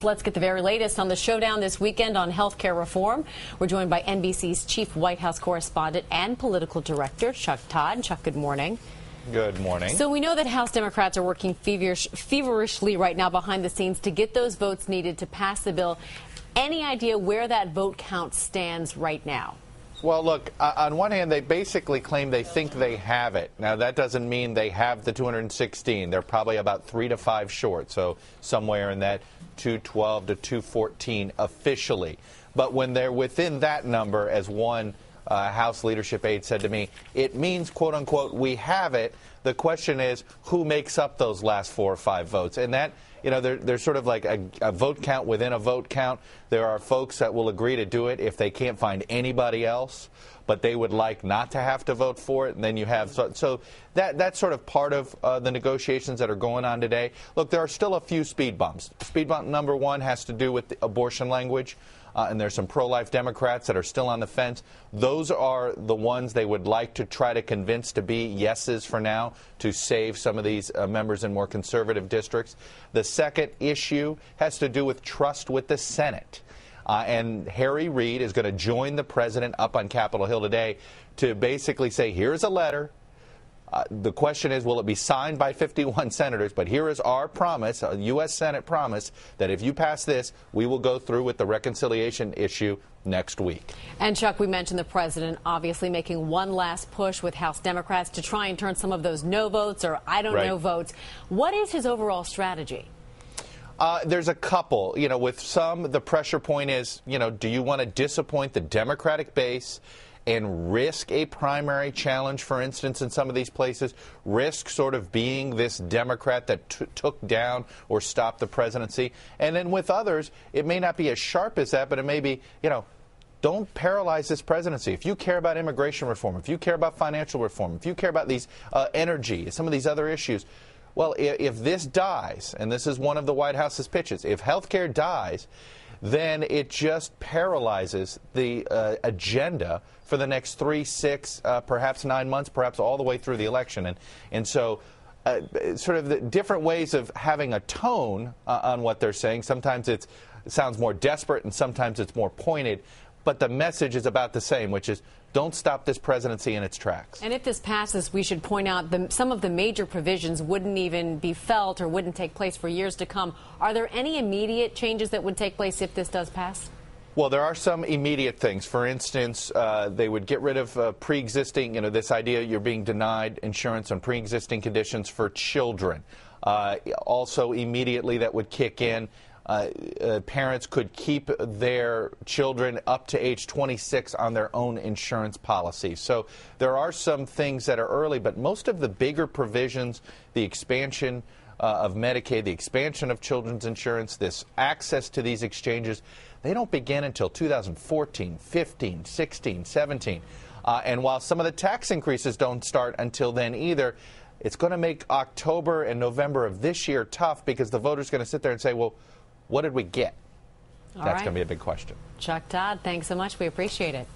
Let's get the very latest on the showdown this weekend on health care reform. We're joined by NBC's chief White House correspondent and political director, Chuck Todd. Chuck, good morning. Good morning. So we know that House Democrats are working feverishly right now behind the scenes to get those votes needed to pass the bill. Any idea where that vote count stands right now? Well, look, on one hand, they basically claim they think they have it. Now, that doesn't mean they have the 216. They're probably about 3 to 5 short, so somewhere in that 212 to 214 officially. But when they're within that number, as one House leadership aide said to me, it means, quote unquote, we have it. The question is, who makes up those last 4 or 5 votes? And that, you know, there's sort of like a vote count within a vote count. There are folks that will agree to do it if they can't find anybody else, but they would like not to have to vote for it. And then you have, so that's sort of part of the negotiations that are going on today. Look, there are still a few speed bumps. Speed bump number 1 has to do with the abortion language. And there's some pro-life Democrats that are still on the fence. Those are the ones they would like to try to convince to be yeses for now to save some of these members in more conservative districts. The second issue has to do with trust with the Senate. And Harry Reid is going to join the president up on Capitol Hill today to basically say, here's a letter. The question is, will it be signed by 51 senators? But here is our promise, a U.S. Senate promise, that if you pass this, we will go through with the reconciliation issue next week. And, Chuck, we mentioned the president obviously making one last push with House Democrats to try and turn some of those no votes or I don't know votes. What is his overall strategy? There's a couple. You know, with some, the pressure point is, you know, do you want to disappoint the Democratic base and risk a primary challenge, for instance, in some of these places, risk sort of being this Democrat that took down or stopped the presidency? And then with others, it may not be as sharp as that, but it may be, you know, don't paralyze this presidency. If you care about immigration reform, if you care about financial reform, if you care about these energy, some of these other issues, well, if this dies, and this is one of the White House's pitches, if health care dies, then it just paralyzes the agenda for the next 3, 6, perhaps 9 months, perhaps all the way through the election. And so sort of the different ways of having a tone on what they're saying. Sometimes it sounds more desperate and sometimes it's more pointed. But the message is about the same, which is don't stop this presidency in its tracks. And if this passes, we should point out some of the major provisions wouldn't even be felt or wouldn't take place for years to come. Are there any immediate changes that would take place if this does pass? Well, there are some immediate things. For instance, they would get rid of pre-existing, you know, this idea you're being denied insurance on pre-existing conditions for children. Also, immediately that would kick in. Parents could keep their children up to age 26 on their own insurance policy. So there are some things that are early, but most of the bigger provisions, the expansion of Medicaid, the expansion of children's insurance, this access to these exchanges, they don't begin until 2014, 15, 16, 17. And while some of the tax increases don't start until then either, it's going to make October and November of this year tough because the voters are going to sit there and say, well, what did we get? That's going to be a big question. Chuck Todd, thanks so much. We appreciate it.